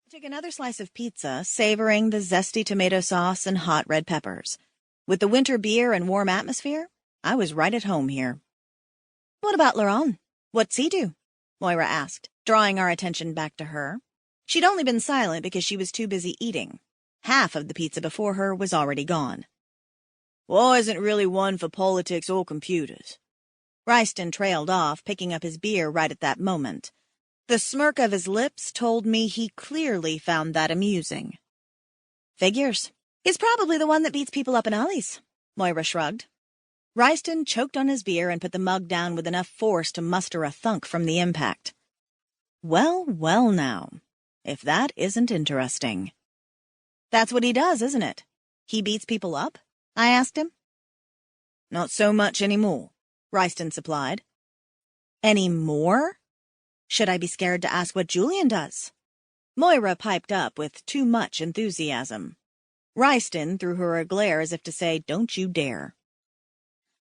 I took another slice of pizza, savoring the zesty tomato sauce and hot red peppers. With the winter beer and warm atmosphere, I was right at home here. "What about Laurent? What's he do?" Moira asked, drawing our attention back to her. She'd only been silent because she was too busy eating. Half of the pizza before her was already gone. "Well, isn't really one for politics or computers." Ryston trailed off, picking up his beer right at that moment. The smirk of his lips told me he clearly found that amusing. "Figures. He's probably the one that beats people up in alleys," Moira shrugged. Ryston choked on his beer and put the mug down with enough force to muster a thunk from the impact. Well, well now, if that isn't interesting. "That's what he does, isn't it? He beats people up?" I asked him. "Not so much anymore," Ryston supplied. "Any more? Should I be scared to ask what Julian does?" Moira piped up with too much enthusiasm. Ryston threw her a glare as if to say, "Don't you dare."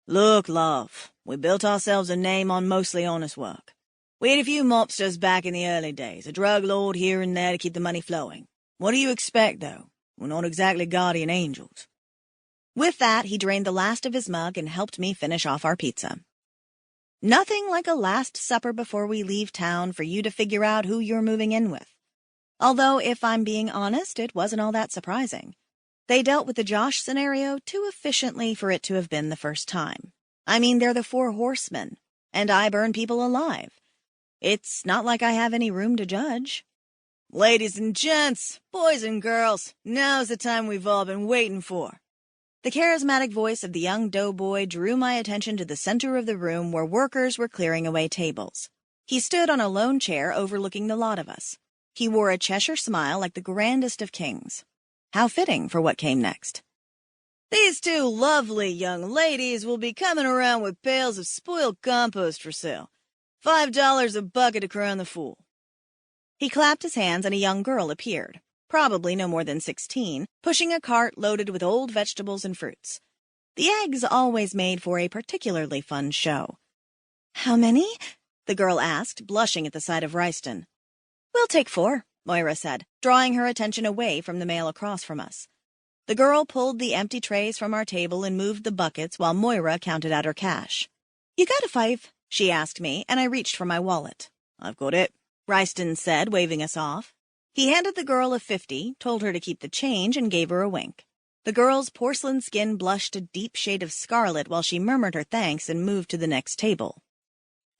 "Look, love, we built ourselves a name on mostly honest work. We had a few mobsters back in the early days, a drug lord here and there to keep the money flowing. What do you expect, though? We're not exactly guardian angels." With that, he drained the last of his mug and helped me finish off our pizza. Nothing like a last supper before we leave town for you to figure out who you're moving in with. Although, if I'm being honest, it wasn't all that surprising. They dealt with the Josh scenario too efficiently for it to have been the first time. I mean, they're the Four Horsemen, and I burn people alive. It's not like I have any room to judge. "Ladies and gents, boys and girls, now's the time we've all been waiting for." The charismatic voice of the young doughboy drew my attention to the center of the room where workers were clearing away tables. He stood on a lone chair overlooking the lot of us. He wore a Cheshire smile like the grandest of kings. How fitting for what came next. "These two lovely young ladies will be coming around with pails of spoiled compost for sale. $5 a bucket to crown the fool." He clapped his hands and a young girl appeared, probably no more than 16, pushing a cart loaded with old vegetables and fruits. The eggs always made for a particularly fun show. "How many?" the girl asked, blushing at the sight of Ryston. "We'll take 4, Moira said, drawing her attention away from the male across from us. The girl pulled the empty trays from our table and moved the buckets while Moira counted out her cash. "You got a 5?" she asked me, and I reached for my wallet. "I've got it," Ryston said, waving us off. He handed the girl a 50, told her to keep the change, and gave her a wink. The girl's porcelain skin blushed a deep shade of scarlet while she murmured her thanks and moved to the next table.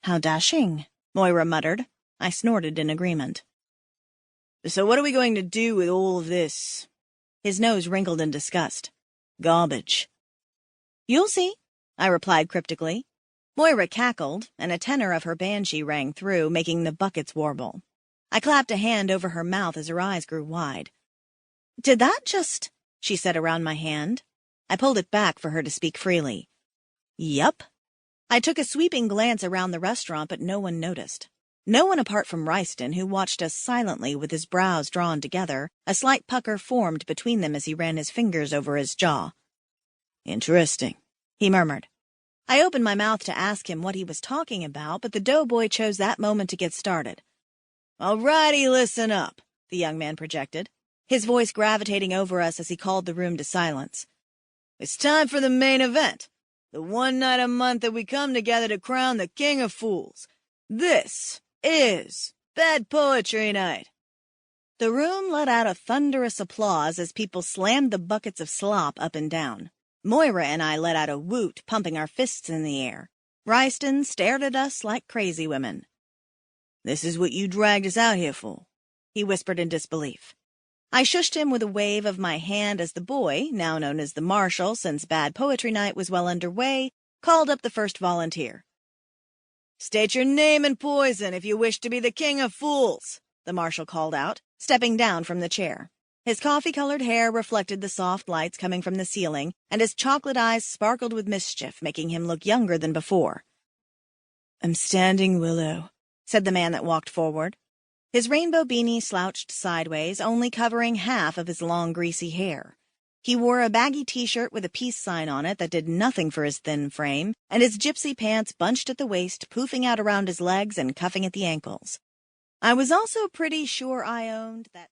"How dashing," Moira muttered. I snorted in agreement. "So what are we going to do with all of this?" His nose wrinkled in disgust. "Garbage." "You'll see," I replied cryptically. Moira cackled, and a tenor of her banshee rang through, making the buckets warble. I clapped a hand over her mouth as her eyes grew wide. "Did that just—" she said around my hand. I pulled it back for her to speak freely. "Yup." I took a sweeping glance around the restaurant, but no one noticed. No one apart from Ryston, who watched us silently with his brows drawn together. A slight pucker formed between them as he ran his fingers over his jaw. "Interesting," he murmured. I opened my mouth to ask him what he was talking about, but the doughboy chose that moment to get started. "All righty, listen up," the young man projected, his voice gravitating over us as he called the room to silence. "It's time for the main event, the one night a month that we come together to crown the King of Fools. This is Bad Poetry Night." The room let out a thunderous applause as people slammed the buckets of slop up and down. Moira and I let out a woot, pumping our fists in the air. Ryston stared at us like crazy women. "This is what you dragged us out here for," he whispered in disbelief. I shushed him with a wave of my hand as the boy, now known as the Marshal since Bad Poetry Night was well underway, called up the first volunteer. "State your name and poison if you wish to be the King of Fools," the Marshal called out, stepping down from the chair. His coffee-colored hair reflected the soft lights coming from the ceiling, and his chocolate eyes sparkled with mischief, making him look younger than before. "I'm Standing Willow," said the man that walked forward. His rainbow beanie slouched sideways, only covering half of his long, greasy hair. He wore a baggy T-shirt with a peace sign on it that did nothing for his thin frame, and his gypsy pants bunched at the waist, poofing out around his legs and cuffing at the ankles. I was also pretty sure I owned that